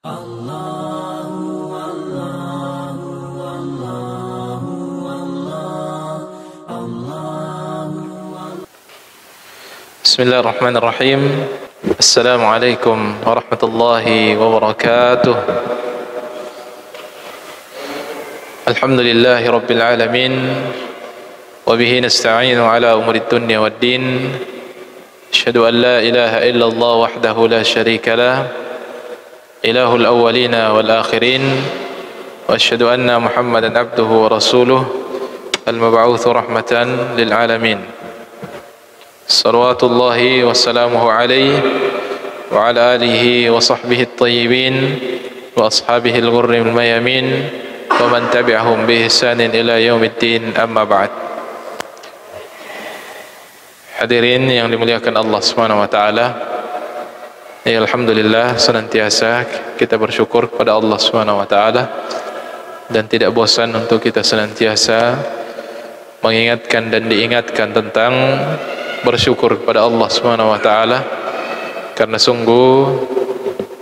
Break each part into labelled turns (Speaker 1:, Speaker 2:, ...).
Speaker 1: Bismillahirrahmanirrahim. Assalamualaikum warahmatullahi wabarakatuh. Alhamdulillahi rabbil alamin. Wabihi nasta'inu ala umurid dunya waddin. Asyhadu an la ilaha illallah wahdahu la syarika lah, ilahul awwalina wal akhirin. Wa asyhadu anna Muhammadan abduhu wa rasuluh, al-mab'utsu rahmatan lil alamin. Salawatullahi wassalamuhu alaihi wa ala alihi wa sahbihi at-tayyibin wa ashabihi al-ghurri al-mayamin wa man tabi'ahum bi ihsanin ila yaumiddin, amma ba'd. Hadirin yang dimuliakan Allah Subhanahu wa taala, ya, alhamdulillah senantiasa kita bersyukur kepada Allah Subhanahu wa taala dan tidak bosan untuk kita senantiasa mengingatkan dan diingatkan tentang bersyukur kepada Allah Subhanahu wa taala, karena sungguh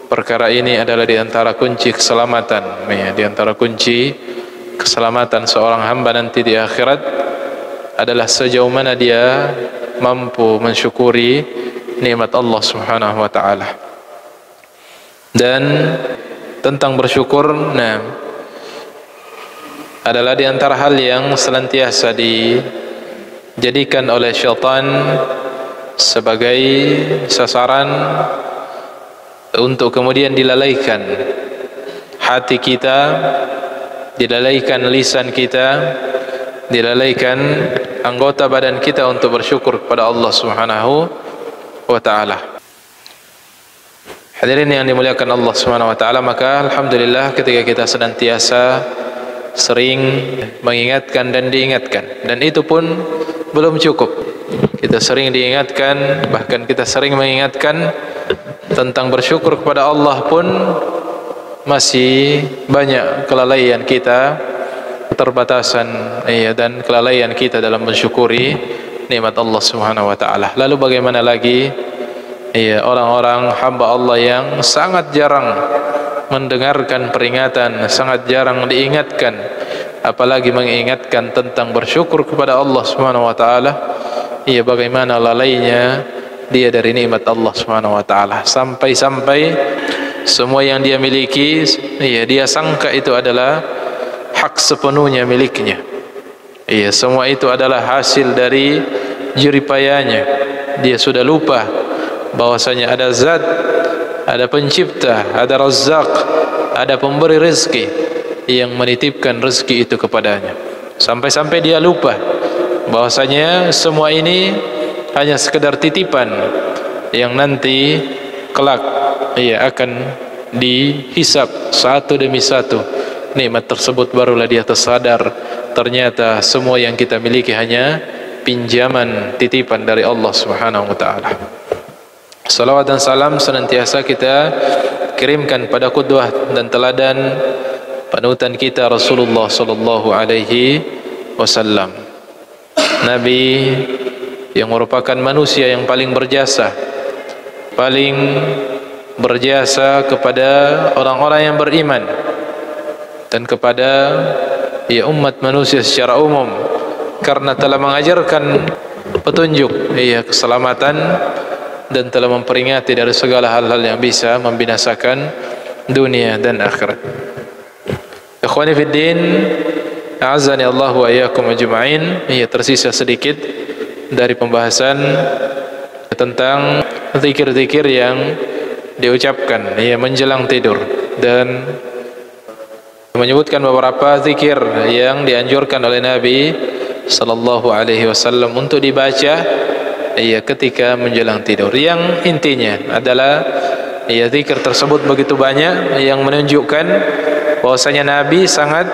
Speaker 1: perkara ini adalah di antara kunci keselamatan, ya, di antara kunci keselamatan seorang hamba nanti di akhirat adalah sejauh mana dia mampu mensyukuri nikmat Allah Subhanahu wa taala. Dan tentang bersyukur, adalah di antara hal yang senantiasa dijadikan oleh syaitan sebagai sasaran untuk kemudian dilalaikan hati kita, dilalaikan lisan kita, dilalaikan anggota badan kita untuk bersyukur kepada Allah Subhanahu wa taala. Hadirin yang dimuliakan Allah Subhanahu wa taala, maka alhamdulillah ketika kita senantiasa sering mengingatkan dan diingatkan, dan itu pun belum cukup. Kita sering diingatkan, bahkan kita sering mengingatkan tentang bersyukur kepada Allah pun masih banyak kelalaian kita, keterbatasan, dan kelalaian kita dalam mensyukuri nikmat Allah Subhanahu wa taala. Lalu bagaimana lagi orang-orang hamba Allah yang sangat jarang mendengarkan peringatan, sangat jarang diingatkan, apalagi mengingatkan tentang bersyukur kepada Allah Subhanahu wa taala. Bagaimana lalainya dia dari nikmat Allah Subhanahu wa taala, sampai-sampai semua yang dia miliki, dia sangka itu adalah hak sepenuhnya miliknya. Semua itu adalah hasil dari jeripayanya. Dia sudah lupa bahwasanya ada zat, ada pencipta, ada Razzaq, ada pemberi rezeki yang menitipkan rezeki itu kepadanya. Sampai-sampai dia lupa bahwasanya semua ini hanya sekedar titipan yang nanti kelak akan dihisab satu demi satu. Nikmat tersebut barulah dia tersadar ternyata semua yang kita miliki hanya pinjaman, titipan dari Allah Subhanahu wa taala. Salawat dan salam senantiasa kita kirimkan pada qudwah dan teladan panutan kita Rasulullah sallallahu alaihi wasallam, Nabi yang merupakan manusia yang paling berjasa kepada orang-orang yang beriman dan kepada umat manusia secara umum, karena telah mengajarkan petunjuk, keselamatan, dan telah memperingati dari segala hal-hal yang bisa membinasakan dunia dan akhirat. Ikhwani fid din, a'azzani Allah wa iyyakum ajma'in. Tersisa sedikit dari pembahasan tentang zikir-zikir yang diucapkan menjelang tidur, dan menyebutkan beberapa zikir yang dianjurkan oleh Nabi sallallahu alaihi wasallam untuk dibaca ketika menjelang tidur. Yang intinya adalah zikir tersebut begitu banyak yang menunjukkan bahwasanya Nabi sangat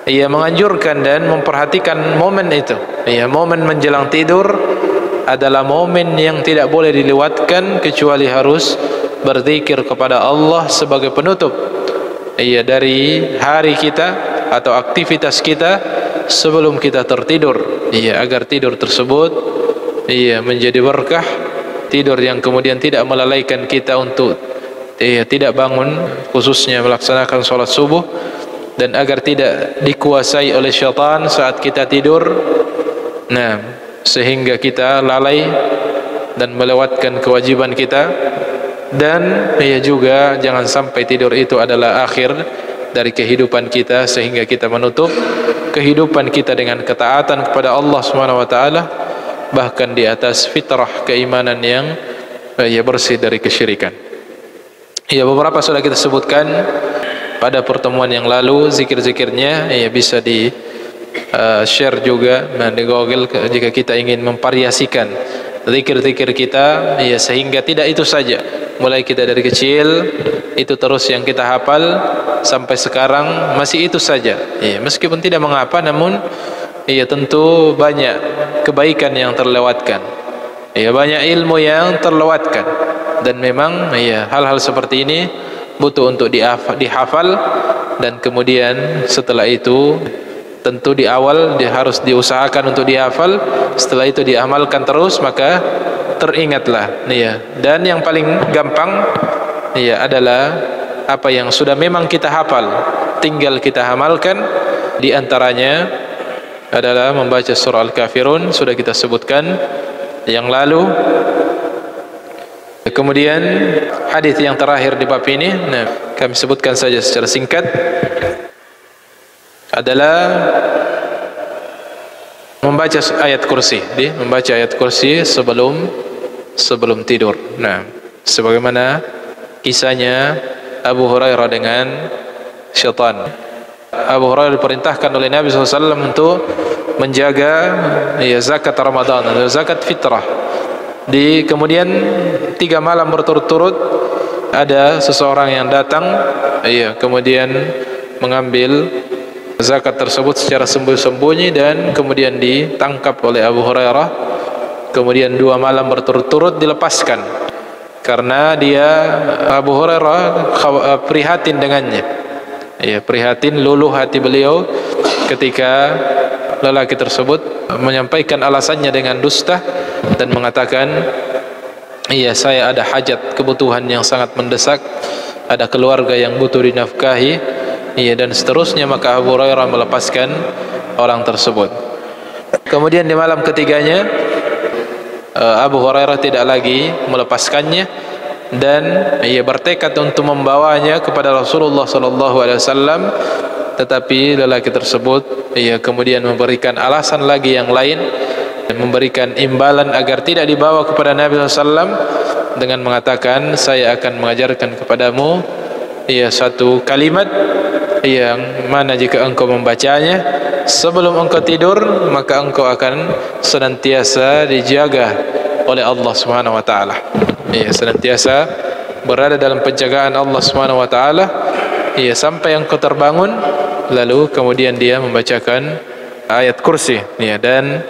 Speaker 1: menganjurkan dan memperhatikan momen itu. Momen menjelang tidur adalah momen yang tidak boleh dilewatkan kecuali harus berzikir kepada Allah sebagai penutup dari hari kita atau aktivitas kita sebelum kita tertidur, agar tidur tersebut menjadi berkah, tidur yang kemudian tidak melalaikan kita untuk tidak bangun, khususnya melaksanakan sholat subuh, dan agar tidak dikuasai oleh syaitan saat kita tidur, nah, sehingga kita lalai dan melewatkan kewajiban kita. Dan juga jangan sampai tidur itu adalah akhir dari kehidupan kita, sehingga kita menutup kehidupan kita dengan ketaatan kepada Allah Subhanahu wa taala, bahkan di atas fitrah keimanan yang bersih dari kesyirikan. Beberapa sudah kita sebutkan pada pertemuan yang lalu, zikir-zikirnya bisa di share juga di Google jika kita ingin memvariasikan zikir-zikir kita, sehingga tidak itu saja. Mulai kita dari kecil itu terus yang kita hafal sampai sekarang masih itu saja. Meskipun tidak mengapa, namun tentu banyak kebaikan yang terlewatkan. Banyak ilmu yang terlewatkan, dan memang hal-hal seperti ini butuh untuk dihafal, dan kemudian setelah itu tentu di awal harus diusahakan untuk dihafal, setelah itu diamalkan terus, maka teringatlah. Dan yang paling gampang adalah apa yang sudah memang kita hafal, tinggal kita amalkan. Di antaranya adalah membaca surah Al-Kafirun, sudah kita sebutkan yang lalu. Kemudian hadis yang terakhir di bab ini, kami sebutkan saja secara singkat, adalah membaca ayat kursi. Membaca ayat kursi sebelum tidur. Sebagaimana kisahnya Abu Hurairah dengan syaitan. Abu Hurairah diperintahkan oleh Nabi SAW untuk menjaga zakat Ramadan atau zakat fitrah. Kemudian 3 malam berturut-turut ada seseorang yang datang, kemudian mengambil zakat tersebut secara sembunyi-sembunyi, dan kemudian ditangkap oleh Abu Hurairah. Kemudian 2 malam berturut-turut dilepaskan, karena Abu Hurairah prihatin dengannya. Prihatin, luluh hati beliau ketika lelaki tersebut menyampaikan alasannya dengan dusta dan mengatakan, saya ada hajat, kebutuhan yang sangat mendesak, ada keluarga yang butuh dinafkahi, dan seterusnya. Maka Abu Hurairah melepaskan orang tersebut. Kemudian di malam ketiganya Abu Hurairah tidak lagi melepaskannya, dan ia bertekad untuk membawanya kepada Rasulullah SAW. Tetapi lelaki tersebut kemudian memberikan alasan lagi yang lain, dan memberikan imbalan agar tidak dibawa kepada Nabi SAW, dengan mengatakan, saya akan mengajarkan kepadamu satu kalimat yang mana jika engkau membacanya sebelum engkau tidur, maka engkau akan senantiasa dijaga oleh Allah Subhanahu wa taala. Senantiasa berada dalam penjagaan Allah Subhanahu wa taala sampai engkau terbangun. Lalu kemudian dia membacakan ayat kursi. Dan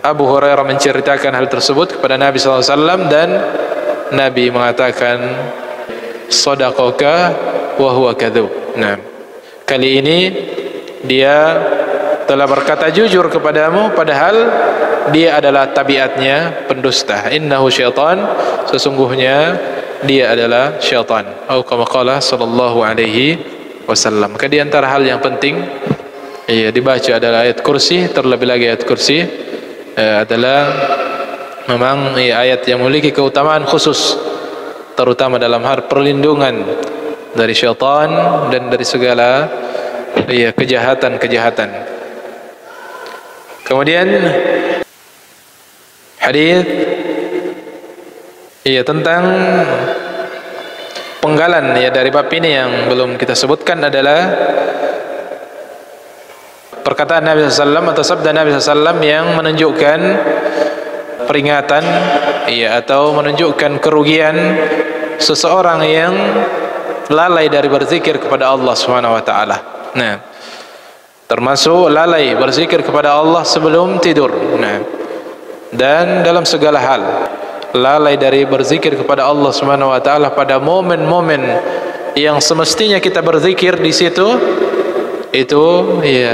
Speaker 1: Abu Hurairah menceritakan hal tersebut kepada Nabi SAW, dan Nabi mengatakan, sadaqaka wa huwa kadzub. Kali ini dia telah berkata jujur kepadamu, padahal dia adalah tabiatnya pendusta. Innahu syaitan, sesungguhnya dia adalah syaitan. Atau kama qala sallallahu alaihi wasallam. Maka di antara hal yang penting dibaca adalah ayat kursi. Terlebih lagi ayat kursi adalah memang ayat yang memiliki keutamaan khusus, terutama dalam hal perlindungan dari syaitan dan dari segala kejahatan-kejahatan. Kemudian hadis tentang penggalan dari bab ini yang belum kita sebutkan adalah perkataan Nabi SAW atau sabda Nabi SAW yang menunjukkan peringatan atau menunjukkan kerugian seseorang yang lalai dari berzikir kepada Allah Subhanahu wa taala. Termasuk lalai berzikir kepada Allah sebelum tidur. Dan dalam segala hal, lalai dari berzikir kepada Allah Subhanahu wa taala pada momen-momen yang semestinya kita berzikir di situ, itu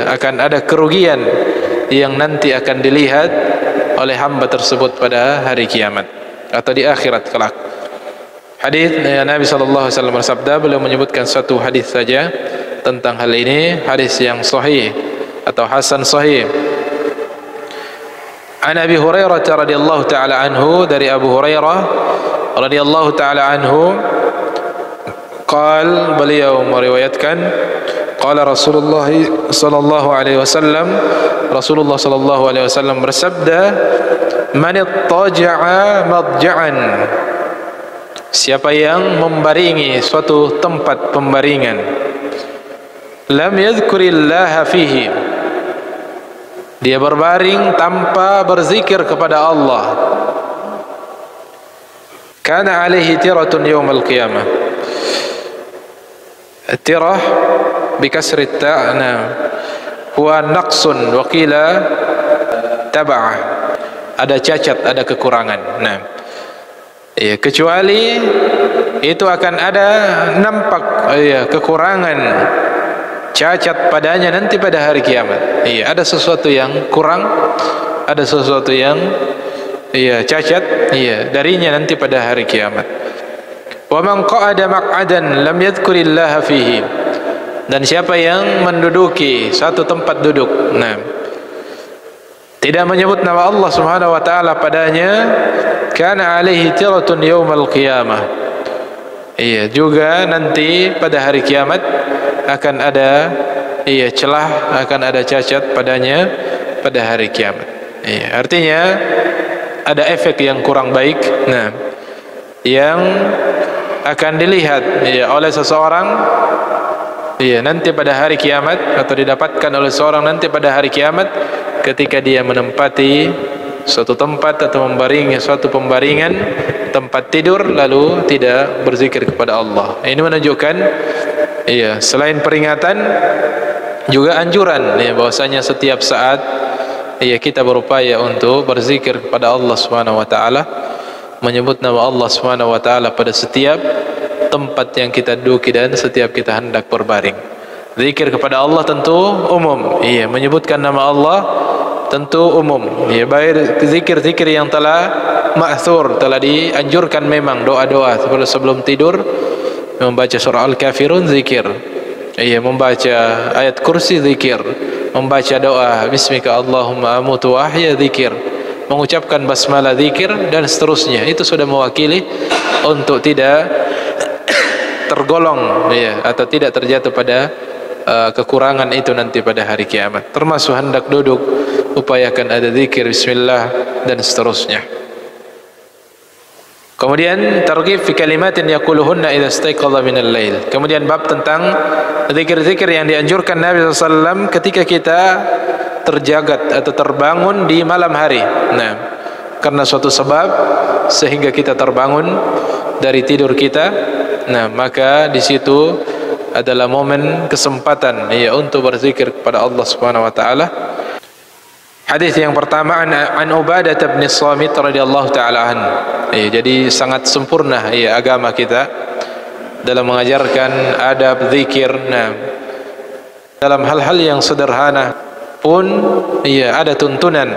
Speaker 1: akan ada kerugian yang nanti akan dilihat oleh hamba tersebut pada hari kiamat atau di akhirat kelak. Hadis Nabi sallallahu alaihi wasallam bersabda, beliau menyebutkan satu hadis saja tentang hal ini, hadis yang sahih atau hasan sahih. An Abi Hurairah radhiyallahu taala anhu, dari Abu Hurairah radhiyallahu taala anhu, qal, beliau meriwayatkan, qala Rasulullah sallallahu alaihi wasallam, Rasulullah sallallahu alaihi wasallam bersabda, man ittaja'a madja'an, siapa yang membaringi suatu tempat pembaringan, lam yadhkurillaha fihi, dia berbaring tanpa berzikir kepada Allah, kana alaihi tiratun yaumal qiyamah. Tirah bikasri ta', huwa naqsun wa qila tab'ah, ada cacat, ada kekurangan. Ya, kecuali itu akan ada nampak kekurangan, cacat padanya nanti pada hari kiamat. Iya, ada sesuatu yang kurang, ada sesuatu yang cacat darinya nanti pada hari kiamat. Wa man qa'ada maq'adan lam yadhkurillaha fihi, dan siapa yang menduduki satu tempat duduk, tidak menyebut nama Allah Subhanahu wa taala padanya, kana alaihi tiratun yaumal qiyamah. Iya, juga nanti pada hari kiamat akan ada celah, akan ada cacat padanya pada hari kiamat. Iya, artinya ada efek yang kurang baik yang akan dilihat oleh seseorang nanti pada hari kiamat, atau didapatkan oleh seorang nanti pada hari kiamat, ketika dia menempati suatu tempat atau membaringi suatu pembaringan, tempat tidur, lalu tidak berzikir kepada Allah. Ini menunjukkan selain peringatan juga anjuran bahwasanya setiap saat kita berupaya untuk berzikir kepada Allah Subhanahu wa taala, menyebut nama Allah Subhanahu wa taala pada setiap tempat yang kita duduki dan setiap kita hendak berbaring. Zikir kepada Allah tentu umum, menyebutkan nama Allah tentu umum. Baik zikir-zikir yang telah ma'thur, telah dianjurkan memang, doa-doa sebelum tidur, membaca surah Al-Kafirun zikir, membaca ayat kursi zikir, membaca doa bismika Allahumma amutu wa ahya zikir, mengucapkan basmalah zikir, dan seterusnya. Itu sudah mewakili untuk tidak tergolong atau tidak terjatuh pada kekurangan itu nanti pada hari kiamat. Termasuk hendak duduk, upayakan ada zikir bismillah dan seterusnya. Kemudian targhib fi kalimatin yaquluhunna idza istayqadha minal lail. Kemudian bab tentang zikir-zikir yang dianjurkan Nabi SAW ketika kita terjagat atau terbangun di malam hari. Karena suatu sebab sehingga kita terbangun dari tidur kita, maka di situ adalah momen kesempatan untuk berzikir kepada Allah Subhanahu wa taala. Hadis yang pertama an Ubadah bin Samit radhiyallahu taala an. Jadi sangat sempurna agama kita dalam mengajarkan adab zikir. Dalam hal-hal yang sederhana pun ada tuntunan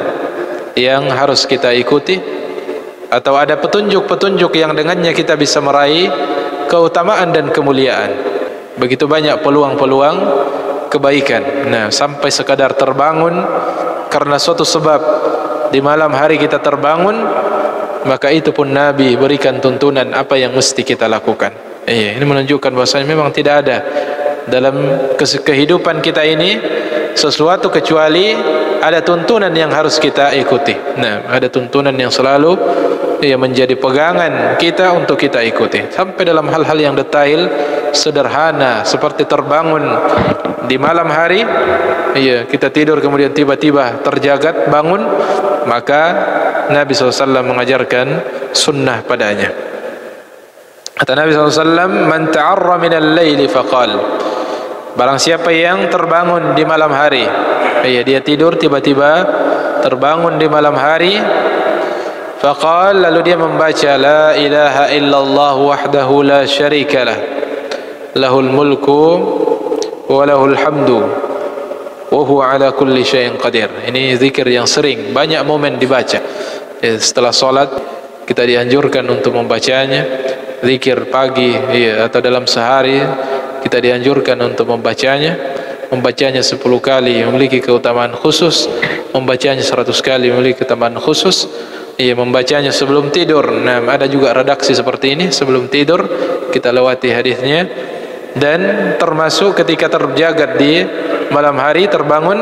Speaker 1: yang harus kita ikuti, atau ada petunjuk-petunjuk yang dengannya kita bisa meraih keutamaan dan kemuliaan. Begitu banyak peluang-peluang kebaikan. Sampai sekadar terbangun karena suatu sebab di malam hari kita terbangun, maka itu pun Nabi berikan tuntunan apa yang mesti kita lakukan. Ini menunjukkan bahwasanya memang tidak ada dalam kehidupan kita ini sesuatu kecuali ada tuntunan yang harus kita ikuti. Ada tuntunan yang selalu menjadi pegangan kita untuk kita ikuti, sampai dalam hal-hal yang detail sederhana seperti terbangun di malam hari. Kita tidur kemudian tiba-tiba terjagat bangun, maka Nabi SAW mengajarkan sunnah padanya. Kata Nabi SAW, man ta'arra minal layli faqal, barang siapa yang terbangun di malam hari, dia tidur tiba-tiba terbangun di malam hari, faqal, lalu dia membaca la ilaha illallah wahdahu la syarika lah, lahul mulku wa lahul hamdu wa huwa ala kulli syai'in qadir. Ini zikir yang sering banyak momen dibaca. Setelah salat kita dianjurkan untuk membacanya, zikir pagi atau dalam sehari kita dianjurkan untuk membacanya. Membacanya 10 kali memiliki keutamaan khusus, membacanya 100 kali memiliki keutamaan khusus. Membacanya sebelum tidur. Nah, ada juga redaksi seperti ini, sebelum tidur kita lewati hadisnya. Dan termasuk ketika terjagat di malam hari, terbangun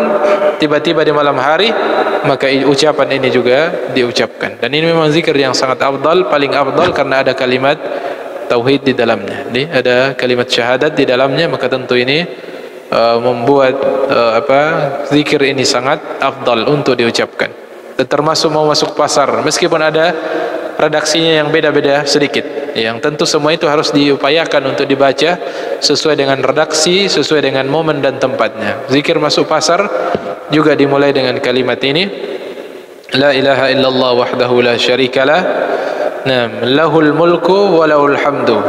Speaker 1: tiba-tiba di malam hari, maka ucapan ini juga diucapkan. Dan ini memang zikir yang sangat afdal, paling afdal, karena ada kalimat tauhid di dalamnya. Ini ada kalimat syahadat di dalamnya, maka tentu ini membuat zikir ini sangat afdal untuk diucapkan. Dan termasuk mau masuk pasar, meskipun ada redaksinya yang beda-beda sedikit, yang tentu semua itu harus diupayakan untuk dibaca sesuai dengan redaksi, sesuai dengan momen dan tempatnya. Zikir masuk pasar juga dimulai dengan kalimat ini, la ilaha illallah wahdahu la syarikalah, lahul mulku wa lahul hamdu.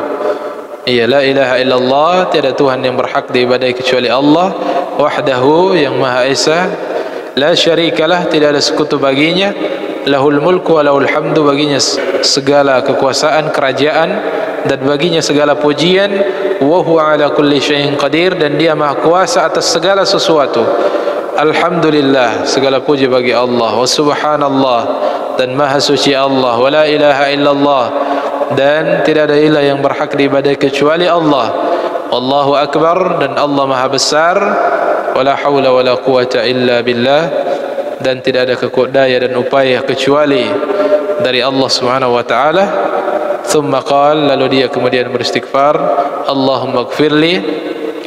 Speaker 1: La ilaha illallah, tiada Tuhan yang berhak diibadahi kecuali Allah, wahdahu, yang maha esa, la syarikalah, tidak ada sekutu baginya, lahul mulku wa lahul hamdu, baginya segala kekuasaan, kerajaan, dan baginya segala pujian, wa huwa ala kulli syai'in qadir, dan dia maha kuasa atas segala sesuatu. Alhamdulillah, segala puji bagi Allah, wa subhanallah, dan maha suci Allah, wa la ilaha illallah, dan tidak ada ilah yang berhak diibadahi kecuali Allah, Allahu akbar, dan Allah maha besar, wala haula wala quwata illa billah, dan tidak ada daya dan upaya kecuali dari Allah Subhanahu wa taala. Thumma qala, lalu dia kemudian beristighfar, Allahumma ighfirli,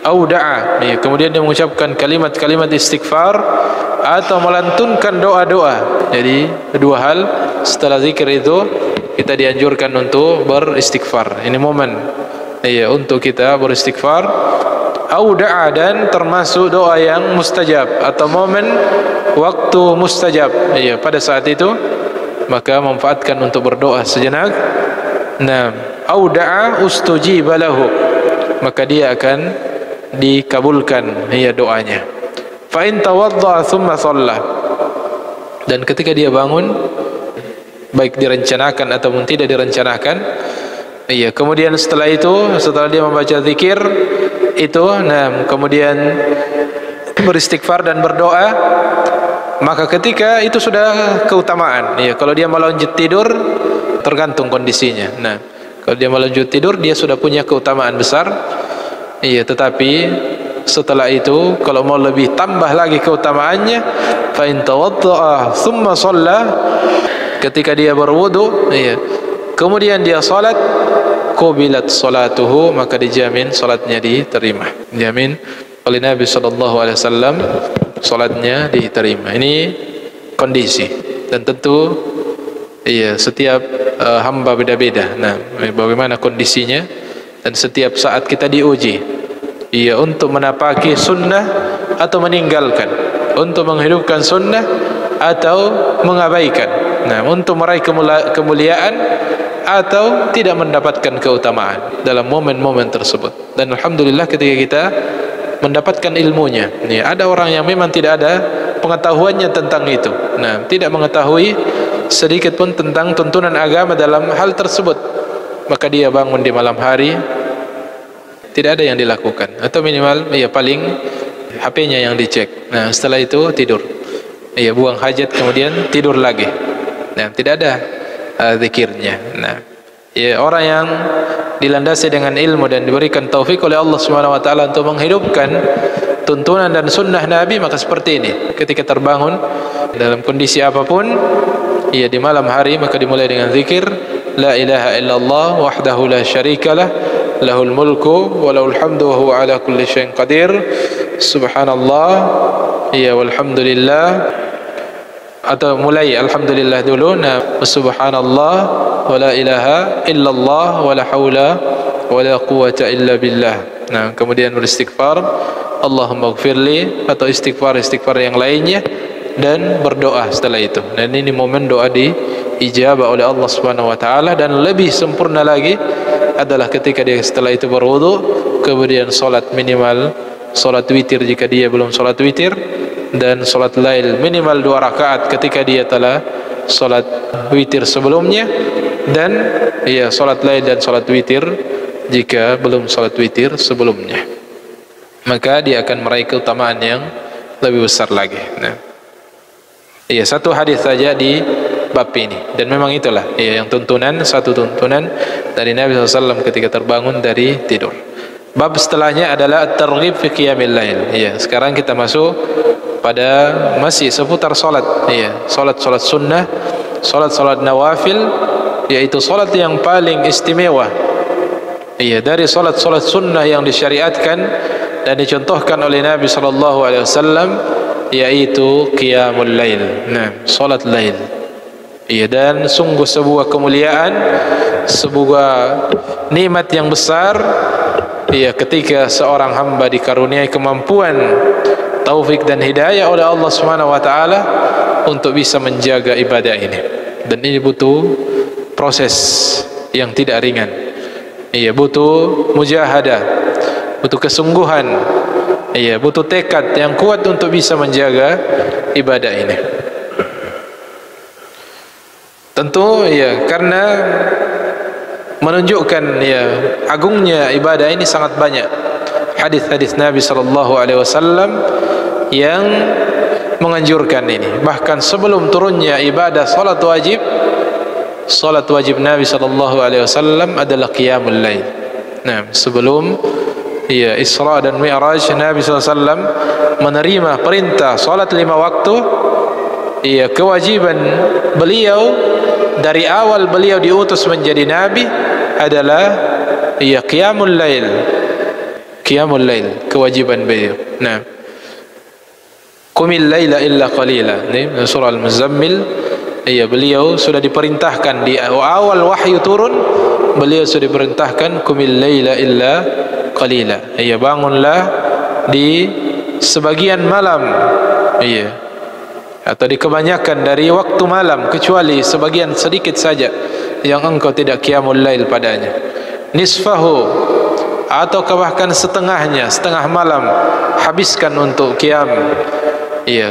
Speaker 1: au da'a, kemudian dia mengucapkan kalimat-kalimat istighfar atau melantunkan doa-doa. Jadi dua hal setelah zikir itu kita dianjurkan untuk beristighfar. Ini momen untuk kita beristighfar. Au da'a, dan termasuk doa yang mustajab atau momen waktu mustajab. Pada saat itu maka manfaatkan untuk berdoa sejenak. Au da'a ustujiba lahu, maka dia akan dikabulkan doanya. Fa in tawadda thumma shalla, dan ketika dia bangun, baik direncanakan ataupun tidak direncanakan, kemudian setelah itu, setelah dia membaca zikir itu, kemudian beristighfar dan berdoa, maka ketika itu sudah keutamaan. Kalau dia mau lanjut tidur, tergantung kondisinya. Kalau dia mau lanjut tidur, dia sudah punya keutamaan besar. Tetapi setelah itu, kalau mau lebih tambah lagi keutamaannya, fa in tawadda'a thumma shalla, ketika dia berwudu, kemudian dia salat, qubilat salatuhu, maka dijamin salatnya diterima. Dijamin oleh Nabi SAW salatnya diterima. Ini kondisi, dan tentu setiap hamba beda-beda. Bagaimana kondisinya, dan setiap saat kita diuji untuk menapaki sunnah atau meninggalkan, untuk menghidupkan sunnah atau mengabaikan, untuk meraih kemuliaan atau tidak mendapatkan keutamaan dalam momen-momen tersebut. Dan alhamdulillah ketika kita mendapatkan ilmunya, ada orang yang memang tidak ada pengetahuannya tentang itu, tidak mengetahui sedikit pun tentang tuntunan agama dalam hal tersebut, maka dia bangun di malam hari, tidak ada yang dilakukan, atau minimal paling HP-nya yang dicek. Setelah itu tidur, buang hajat, kemudian tidur lagi. Tidak ada zikirnya. Orang yang dilandasi dengan ilmu dan diberikan taufik oleh Allah Subhanahu wa taala untuk menghidupkan tuntunan dan sunnah Nabi, maka seperti ini, ketika terbangun dalam kondisi apapun, di malam hari, maka dimulai dengan zikir, la ilaha illallah wahdahu la syarikalah, lahul mulku wa lahul hamdu wa huwa ala kulli syai'in qadir, subhanallah, walhamdulillah, atau mulai alhamdulillah dulu, subhanallah wa la ilaha illallah wa la haula wa la quwata illa billah. Kemudian beristighfar, Allahumma ighfirli, atau istighfar yang lainnya, dan berdoa setelah itu. Dan ini momen doa diijabah oleh Allah Subhanahu wa taala. Dan lebih sempurna lagi adalah ketika dia setelah itu berwudu, kemudian salat, minimal salat witir jika dia belum salat witir, dan salat lail minimal 2 rakaat ketika dia telah salat witir sebelumnya, dan salat lail dan salat witir jika belum salat witir sebelumnya, maka dia akan meraih keutamaan yang lebih besar lagi. Nah, satu hadis saja di bab ini, dan memang itulah yang satu tuntunan dari Nabi SAW ketika terbangun dari tidur. Bab setelahnya adalah at-targhib fi qiyamil lail. Sekarang kita masuk pada masih seputar salat. Salat sunnah, salat nawafil, yaitu salat yang paling istimewa. Dari salat sunnah yang disyariatkan dan dicontohkan oleh Nabi SAW, yaitu qiyamul lail. Nah, salat lail. Dan sungguh sebuah kemuliaan, sebuah nikmat yang besar ketika seorang hamba dikaruniai kemampuan, taufik dan hidayah oleh Allah Subhanahu wa taala untuk bisa menjaga ibadah ini. Dan ini butuh proses yang tidak ringan. Butuh mujahadah, butuh kesungguhan, butuh tekad yang kuat untuk bisa menjaga ibadah ini. Tentu karena menunjukkan agungnya ibadah ini sangat banyak hadis-hadis Nabi SAW yang menganjurkan ini. Bahkan sebelum turunnya ibadah salat wajib Nabi SAW adalah qiyamul lail. Nah, sebelum Isra dan Mi'raj, Nabi SAW menerima perintah salat 5 waktu. Kewajiban beliau dari awal beliau diutus menjadi nabi adalah qiyamul lail. Qiyamul lail kewajiban beliau. Nah, qumil laila illa qalila. Ini surah Al-Muzammil. Beliau sudah diperintahkan di awal wahyu turun, beliau sudah diperintahkan qumil laila illa qalila. Bangunlah di sebagian malam, atau di kebanyakan dari waktu malam, kecuali sebagian sedikit saja yang engkau tidak qiyamul lail padanya. Nisfahu, atau bahkan setengahnya, setengah malam habiskan untuk qiyam.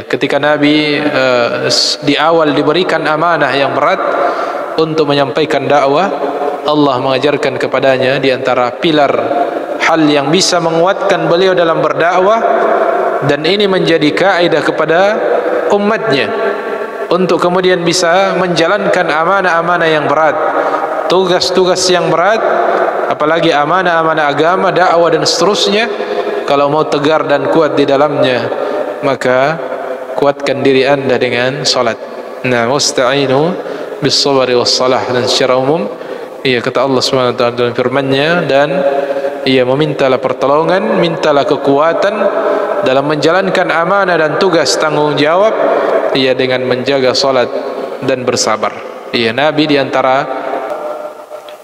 Speaker 1: Ketika Nabi di awal diberikan amanah yang berat untuk menyampaikan dakwah, Allah mengajarkan kepadanya di antara pilar hal yang bisa menguatkan beliau dalam berdakwah, dan ini menjadi kaidah kepada umatnya untuk kemudian bisa menjalankan amanah-amanah yang berat, tugas-tugas yang berat, apalagi amanah-amanah agama, dakwah dan seterusnya. Kalau mau tegar dan kuat di dalamnya, maka kuatkan diri anda dengan salat. Nah, wasta'inu bis-sabri was-salah. Dan secara umum kata Allah SWT dalam firman-Nya, dan memintalah pertolongan, mintalah kekuatan dalam menjalankan amanah dan tugas tanggung jawab dengan menjaga salat dan bersabar. Nabi di antara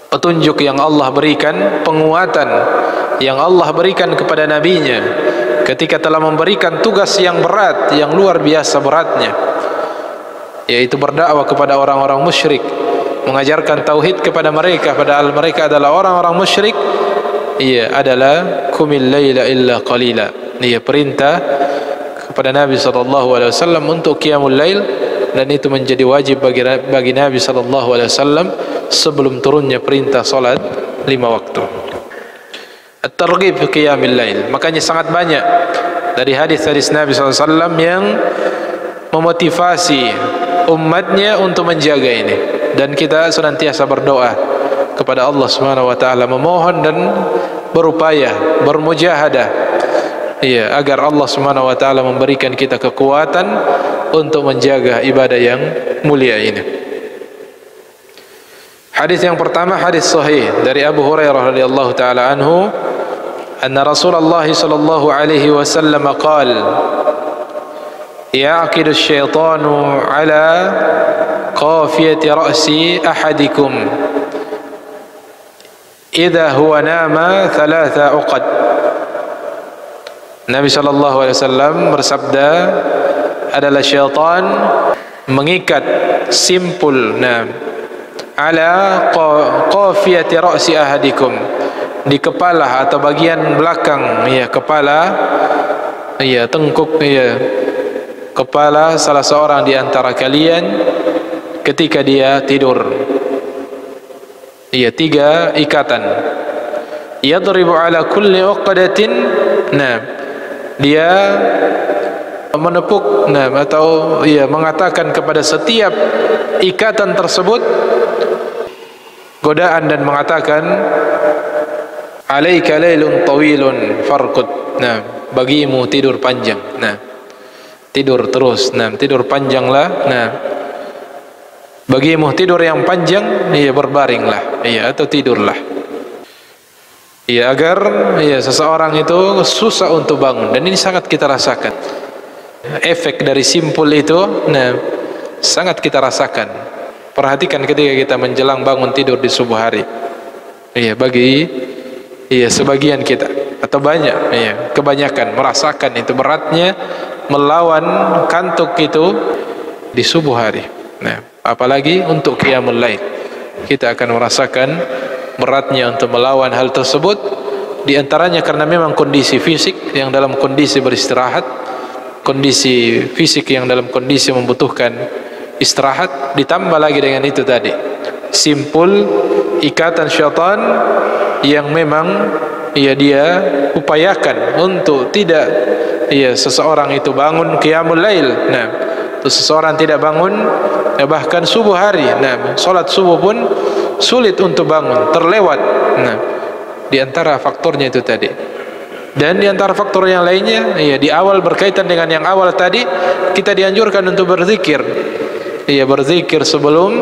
Speaker 1: petunjuk yang Allah berikan, penguatan yang Allah berikan kepada nabinya ketika telah memberikan tugas yang berat, yang luar biasa beratnya, yaitu berdakwah kepada orang-orang musyrik, mengajarkan tauhid kepada mereka, padahal mereka adalah orang-orang musyrik. Adalah qumil laila illa qalila. Perintah kepada Nabi SAW untuk qiyamul lail, dan itu menjadi wajib bagi Nabi SAW sebelum turunnya perintah salat 5 waktu. At-targhib fi qiyamil lail. Makanya sangat banyak dari hadis-hadis Nabi SAW yang memotivasi umatnya untuk menjaga ini, dan kita senantiasa berdoa kepada Allah Subhanahu wa taala, memohon dan berupaya, bermujahadah agar Allah Subhanahu wa taala memberikan kita kekuatan untuk menjaga ibadah yang mulia ini. Hadis yang pertama, hadis sahih dari Abu Hurairah radhiyallahu taala anhu, anna Rasulullah sallallahu alaihi wasallam qala, ya'qidu asy-syaitanu ala qafiyati ra'si ahadikum idza huwa nama 3 uqad. Nabi SAW bersabda, adalah syaitan mengikat simpul ala qafiyati ra'si ahadikum, di kepala atau bagian belakang kepala, tengkuk kepala salah seorang di antara kalian ketika dia tidur. Iya, 3 ikatan. Yadribu ala kulli uqdatin. Nah, dia menepuk, nah, atau ia mengatakan kepada setiap ikatan tersebut godaan dan mengatakan alaika lailun tawilun farqud. Nah, bagimu tidur panjang. Nah, tidur terus. Nah, tidur panjanglah. Nah, bagimu tidur yang panjang, iya, berbaringlah, iya, atau tidurlah. Iya, agar iya seseorang itu susah untuk bangun, dan ini sangat kita rasakan. Efek dari simpul itu, nah, sangat kita rasakan. Perhatikan ketika kita menjelang bangun tidur di subuh hari. Iya, bagi iya sebagian kita atau banyak, iya, kebanyakan merasakan itu beratnya melawan kantuk itu di subuh hari. Nah, apalagi untuk qiyamul lail, kita akan merasakan beratnya untuk melawan hal tersebut. Di antaranya karena memang kondisi fisik yang dalam kondisi beristirahat, kondisi fisik yang dalam kondisi membutuhkan istirahat, ditambah lagi dengan itu tadi simpul ikatan syaitan yang memang dia upayakan untuk tidak seseorang itu bangun qiyamul lail. Nah, itu seseorang tidak bangun, bahkan subuh hari. Nah, salat subuh pun sulit untuk bangun, terlewat. Nah, di antara faktornya itu tadi. Dan di antara faktor yang lainnya, di awal berkaitan dengan yang awal tadi, kita dianjurkan untuk berzikir. Berzikir sebelum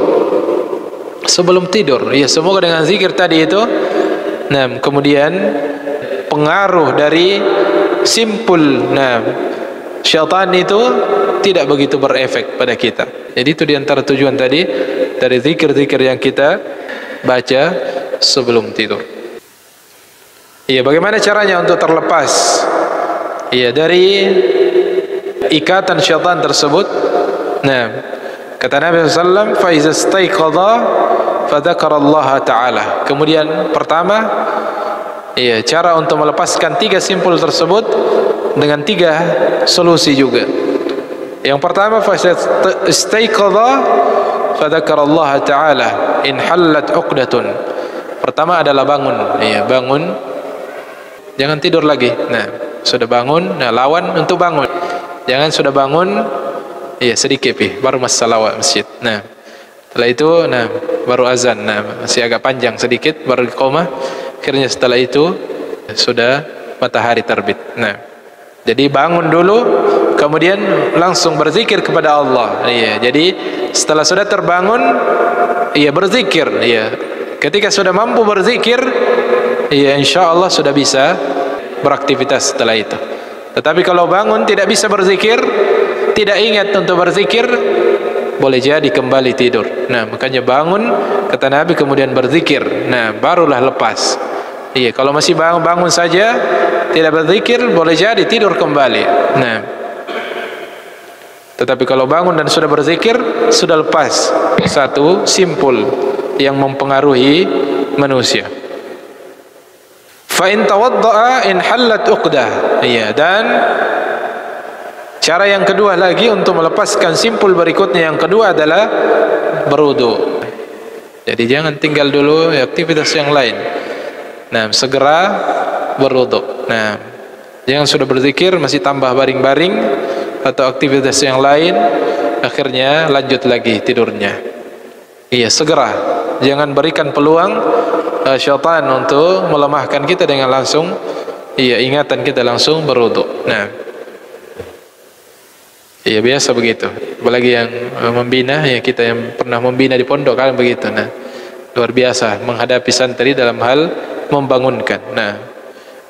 Speaker 1: tidur. Semoga dengan zikir tadi itu, nah, kemudian pengaruh dari simpul, nah, syaitan itu tidak begitu berefek pada kita. Jadi itu di antara tujuan tadi dari zikir-zikir yang kita baca sebelum tidur. Bagaimana caranya untuk terlepas dari ikatan syaitan tersebut? Nah, kata Nabi SAW, fa iza staiqadha fa dzakarallaha ta'ala. Kemudian pertama, cara untuk melepaskan 3 simpul tersebut dengan 3 solusi juga. Yang pertama, fa istaiqadha fa dzakarallaha ta'ala in hallat 'uqdatun. Pertama adalah bangun. Bangun, jangan tidur lagi. Nah, sudah bangun, nah, lawan untuk bangun. Jangan sudah bangun, sedikit baru salawat masjid. Nah, setelah itu, nah, baru azan. Nah, masih agak panjang sedikit, baru iqamah. Akhirnya setelah itu sudah matahari terbit. Nah, jadi bangun dulu, kemudian langsung berzikir kepada Allah. Jadi setelah sudah terbangun, berzikir. Ketika sudah mampu berzikir, insya Allah sudah bisa beraktivitas setelah itu. Tetapi kalau bangun tidak bisa berzikir, tidak ingat untuk berzikir, boleh jadi kembali tidur. Nah, makanya bangun, kata Nabi, kemudian berzikir. Nah, barulah lepas. Kalau masih bangun saja tidak berzikir, boleh jadi tidur kembali. Nah, tetapi kalau bangun dan sudah berzikir, sudah lepas satu simpul yang mempengaruhi manusia. Fa in tawadda'a in hallat uqdah. Dan cara yang kedua lagi untuk melepaskan simpul berikutnya, yang kedua adalah berwudu. Jadi jangan tinggal dulu aktivitas yang lain. Nah, segera berwudu. Nah, jangan sudah berzikir masih tambah baring-baring atau aktivitas yang lain, akhirnya lanjut lagi tidurnya. Segera. Jangan berikan peluang syaitan untuk melemahkan kita dengan langsung ingatan kita langsung berwudu. Nah, biasa begitu. Apalagi yang membina, kita yang pernah membina di pondok kan begitu. Nah, luar biasa menghadapi santri dalam hal membangunkan. Nah,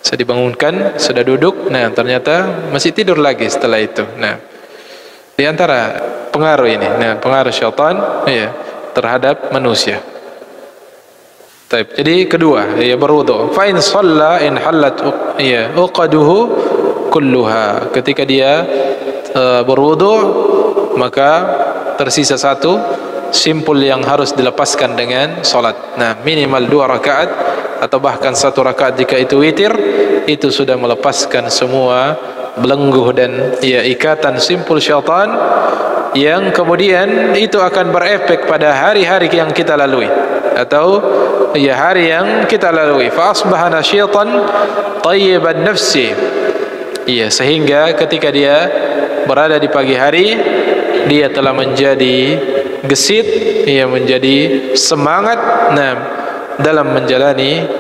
Speaker 1: saya dibangunkan, sudah duduk, nah ternyata masih tidur lagi setelah itu. Nah, di antara pengaruh ini, nah, pengaruh syaitan terhadap manusia. Jadi kedua, berwudu. Fa in shalla in hallat uqaduhu kulluha. Ketika dia berwudu, maka tersisa satu simpul yang harus dilepaskan dengan salat. Nah, minimal 2 rakaat atau bahkan 1 rakaat jika itu witir, itu sudah melepaskan semua belenggu dan ya ikatan simpul syaitan yang kemudian itu akan berefek pada hari-hari yang kita lalui atau ya hari yang kita lalui. Fa asbaha nasyatan tayyiban nafsi, ya, sehingga ketika dia berada di pagi hari dia telah menjadi gesit, ya, menjadi semangat dalam menjalani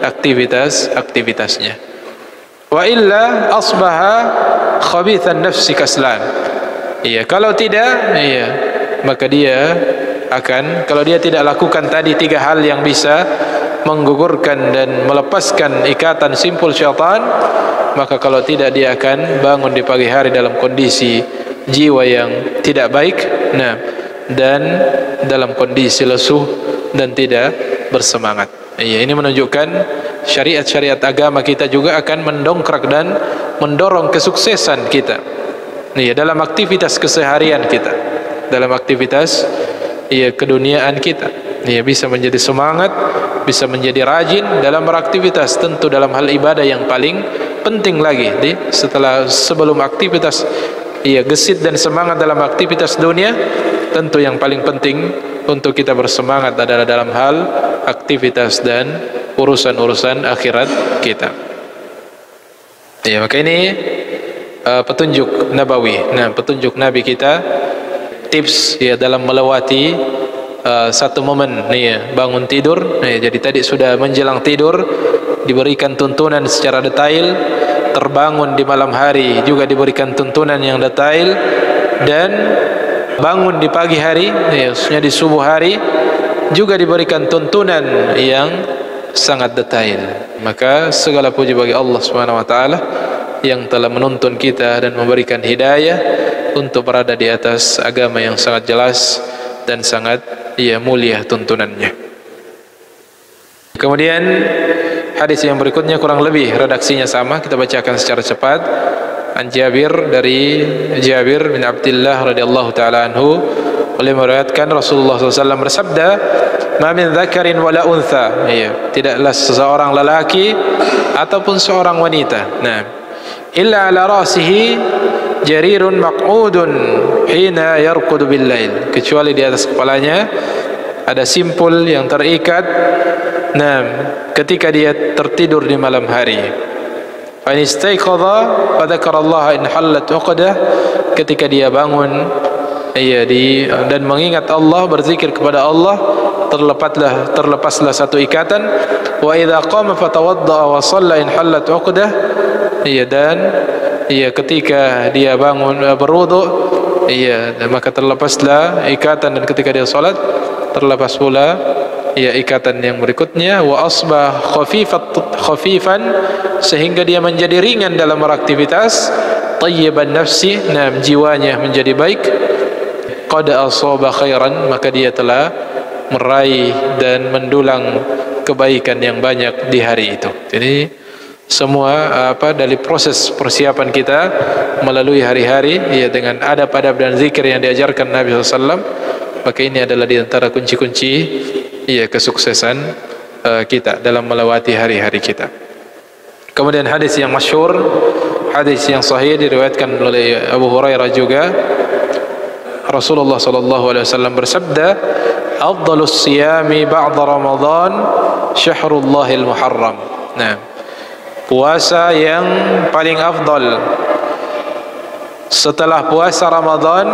Speaker 1: aktivitasnya. Wa illa asbaha khabithan nafsi kaslan. Iya, kalau tidak, iya, maka dia akan, kalau dia tidak lakukan tadi 3 hal yang bisa menggugurkan dan melepaskan ikatan simpul syaitan, maka kalau tidak dia akan bangun di pagi hari dalam kondisi jiwa yang tidak baik, dan dalam kondisi lesuh dan tidak bersemangat. Iya, ini menunjukkan syariat-syariat agama kita juga akan mendongkrak dan mendorong kesuksesan kita, iya, dalam aktivitas keseharian kita, dalam aktivitas, iya, keduniaan kita. Iya, bisa menjadi semangat, bisa menjadi rajin dalam beraktivitas. Tentu dalam hal ibadah yang paling penting lagi sebelum aktivitas, iya, gesit dan semangat dalam aktivitas dunia, tentu yang paling penting untuk kita bersemangat adalah dalam hal aktivitas dan urusan-urusan akhirat kita. Ya, maka ini petunjuk nabawi. Petunjuk Nabi kita, tips, ya, dalam melewati satu momen, ya, bangun tidur. Jadi tadi sudah menjelang tidur diberikan tuntunan secara detail, terbangun di malam hari juga diberikan tuntunan yang detail, dan bangun di pagi hari, ya, khususnya di subuh hari juga diberikan tuntunan yang sangat detail. Maka segala puji bagi Allah Subhanahu wa taala yang telah menuntun kita dan memberikan hidayah untuk berada di atas agama yang sangat jelas dan sangat, ya, mulia tuntunannya. Kemudian hadis yang berikutnya kurang lebih redaksinya sama, kita bacakan secara cepat. An Jabir, dari Jabir bin Abdullah radhiyallahu taala anhu, beliau meriwayatkan Rasulullah SAW bersabda, "Ma min dzakarin wala untha," ya, tidaklah seseorang lelaki ataupun seorang wanita, illa ala rasihi jarirun maq'udun hina yarqudu bil lail, kecuali di atas kepalanya ada simpul yang terikat, ketika dia tertidur di malam hari. Fa in istayqadha fa dzakarallaha in hallat 'uqdah, ketika dia bangun, iya, dan mengingat Allah, berzikir kepada Allah, terlepaslah satu ikatan. Wa idza qama fatawadda wa shalla in hallat uqdah, iya, dan iya, ketika dia bangun berwudu, iya, maka terlepaslah ikatan, dan ketika dia salat terlepas pula, iya, ikatan yang berikutnya. Wa asbah khafifan, sehingga dia menjadi ringan dalam beraktivitas. Tayyiban nafsi, jiwanya menjadi baik. Qad asaba khairan, maka dia telah meraih dan mendulang kebaikan yang banyak di hari itu. Jadi semua dari proses persiapan kita melalui hari-hari, ya, dengan adab-adab dan zikir yang diajarkan Nabi SAW, maka ini adalah di antara kunci-kunci, ya, kesuksesan kita dalam melewati hari-hari kita. Kemudian hadis yang masyhur, hadis yang sahih diriwayatkan oleh Abu Hurairah juga, Rasulullah SAW bersabda, "Afdalus siyami ba'da Ramadan syahrullahil muharram." Puasa yang paling afdal setelah puasa Ramadan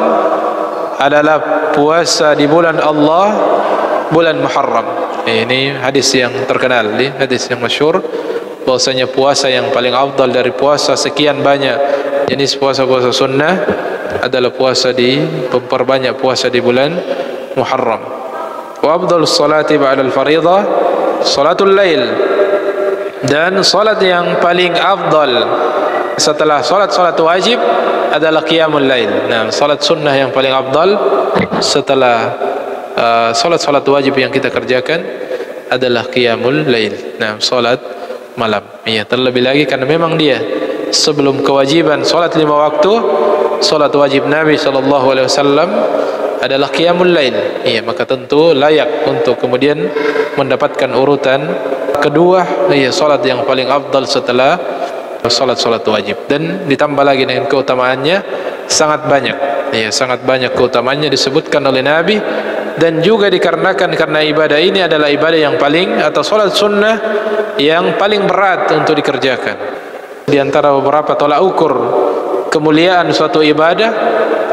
Speaker 1: adalah puasa di bulan Allah, bulan Muharram. Ini hadis yang terkenal, hadis yang masyhur, bahwasanya puasa yang paling afdal dari puasa sekian banyak jenis puasa-puasa sunnah adalah puasa memperbanyak puasa di bulan Muharram. Wa afdalus salati ba'dal fariḍah salatul lail, dan salat yang paling afdal setelah salat wajib adalah qiyamul lail. Salat sunnah yang paling afdal setelah salat wajib yang kita kerjakan adalah qiyamul lail, salat malam. Ya, terlebih lagi karena memang dia sebelum kewajiban salat 5 waktu, salat wajib Nabi SAW adalah qiyamul lail. Ya, maka tentu layak untuk kemudian mendapatkan urutan kedua, ya, salat yang paling afdal setelah salat-salat wajib. Dan ditambah lagi dengan keutamaannya sangat banyak. Ya, sangat banyak keutamaannya disebutkan oleh Nabi, dan juga dikarenakan karena ibadah ini adalah ibadah yang paling, atau salat sunnah yang paling berat untuk dikerjakan. Di antara beberapa tolak ukur kemuliaan suatu ibadah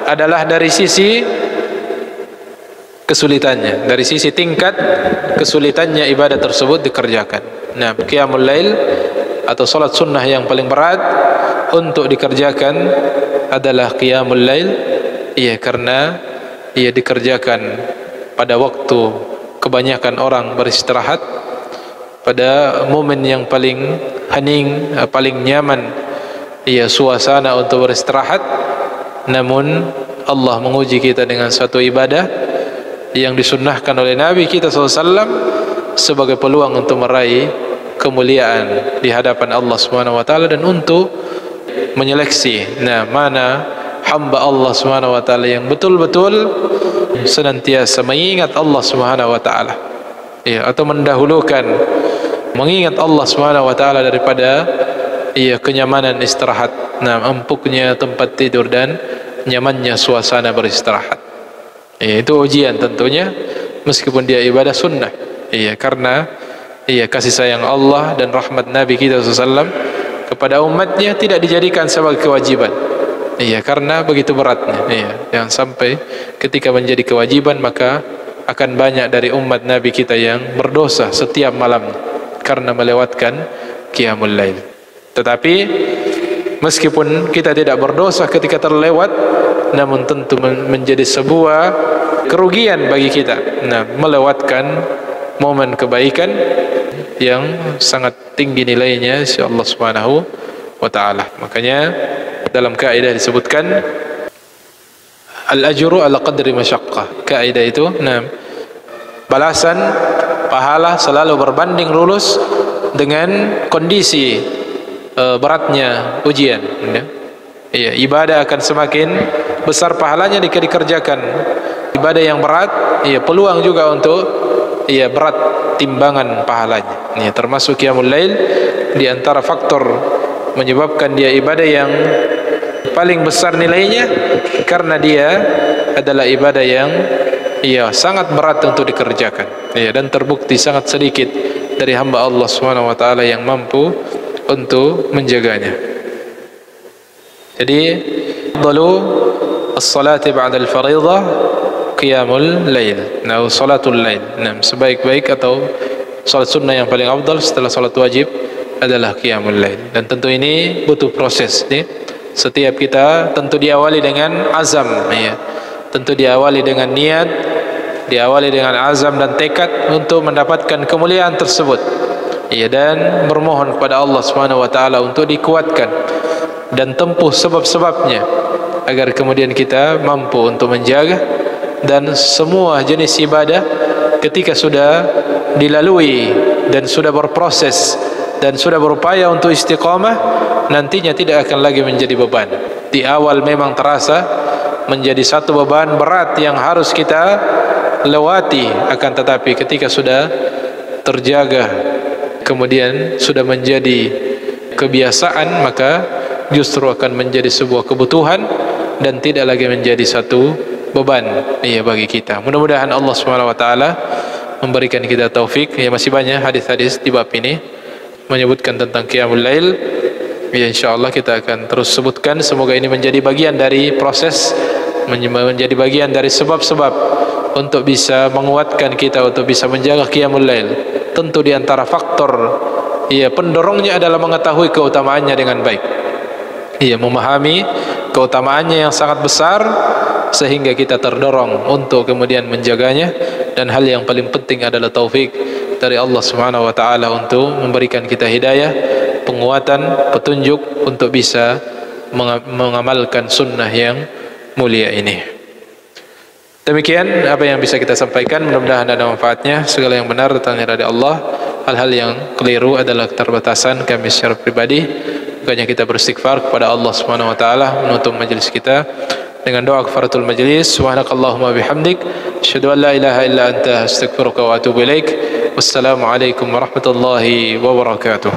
Speaker 1: adalah dari sisi kesulitannya, dari sisi tingkat kesulitannya ibadah tersebut dikerjakan. Nah, qiyamul lail atau salat sunnah yang paling berat untuk dikerjakan adalah qiyamul lail. Iya, karena ia dikerjakan pada waktu kebanyakan orang beristirahat, pada momen yang paling hening, paling nyaman ia suasana untuk beristirahat. Namun Allah menguji kita dengan satu ibadah yang disunnahkan oleh Nabi kita SAW sebagai peluang untuk meraih kemuliaan di hadapan Allah Subhanahu wa taala, dan untuk menyeleksi mana hamba Allah Subhanahu wa taala yang betul-betul senantiasa mengingat Allah Subhanahu wa taala, ya, atau mendahulukan mengingat Allah Subhanahu wa taala daripada kenyamanan istirahat, empuknya tempat tidur dan nyamannya suasana beristirahat. Itu ujian tentunya, meskipun dia ibadah sunnah. Karena kasih sayang Allah dan rahmat Nabi kita SAW kepada umatnya tidak dijadikan sebagai kewajiban. Karena begitu beratnya. Jangan sampai ketika menjadi kewajiban maka akan banyak dari umat Nabi kita yang berdosa setiap malam karena melewatkan qiyamul lail. Tetapi meskipun kita tidak berdosa ketika terlewat, namun tentu menjadi sebuah kerugian bagi kita melewatkan momen kebaikan yang sangat tinggi nilainya insya Allah Subhanahu wa ta'ala. Makanya dalam kaidah disebutkan al-ajru ala qadri masyaqqah. Kaidah itu balasan pahala selalu berbanding lurus dengan kondisi beratnya ujian. Ibadah akan semakin besar pahalanya jika dikerjakan ibadah yang berat, peluang juga untuk berat timbangan pahalanya. Termasuk qiyamul lail di antara faktor menyebabkan dia ibadah yang paling besar nilainya, karena dia adalah ibadah yang sangat berat untuk dikerjakan, dan terbukti sangat sedikit dari hamba Allah Subhanahu wa taala yang mampu untuk menjaganya. Jadi afdalu as-salati ba'da al-fariidhah qiyamul lail, salatul lail. Sebaik-baik atau salat sunnah yang paling afdal setelah salat wajib adalah qiyamul lail. Dan tentu ini butuh proses. Setiap kita tentu diawali dengan azam, tentu diawali dengan niat, diawali dengan azam dan tekad untuk mendapatkan kemuliaan tersebut, dan bermohon kepada Allah Subhanahu wa taala untuk dikuatkan dan tempuh sebab-sebabnya agar kemudian kita mampu untuk menjaga. Dan semua jenis ibadah ketika sudah dilalui dan sudah berproses dan sudah berupaya untuk istiqamah, nantinya tidak akan lagi menjadi beban. Di awal memang terasa menjadi satu beban berat yang harus kita lewati, akan tetapi ketika sudah terjaga kemudian sudah menjadi kebiasaan, maka justru akan menjadi sebuah kebutuhan dan tidak lagi menjadi satu beban bagi kita. Mudah-mudahan Allah Subhanahu wa taala memberikan kita taufik. Masih banyak hadis-hadis di bab ini menyebutkan tentang qiyamul lail. Insyaallah kita akan terus sebutkan. Semoga ini menjadi bagian dari proses, menjadi bagian dari sebab-sebab untuk bisa menguatkan kita untuk bisa menjaga qiyamul lail. Tentu di antara faktor pendorongnya adalah mengetahui keutamaannya dengan baik. Memahami keutamaannya yang sangat besar sehingga kita terdorong untuk kemudian menjaganya. Dan hal yang paling penting adalah taufik dari Allah Subhanahu wa taala untuk memberikan kita hidayah, penguatan, petunjuk untuk bisa mengamalkan sunnah yang mulia ini. Demikian apa yang bisa kita sampaikan, mudah-mudahan ada manfaatnya. Segala yang benar datangnya dari Allah, hal-hal yang keliru adalah keterbatasan kami secara pribadi. Makanya kita beristighfar kepada Allah Subhanahu wa taala menutup majelis kita dengan doa kafaratul majlis. Subhanakallahumma bihamdik, asyhadu an la ilaha illa anta, astaghfiruka wa atubu ilaik. Wassalamu alaikum warahmatullahi wabarakatuh.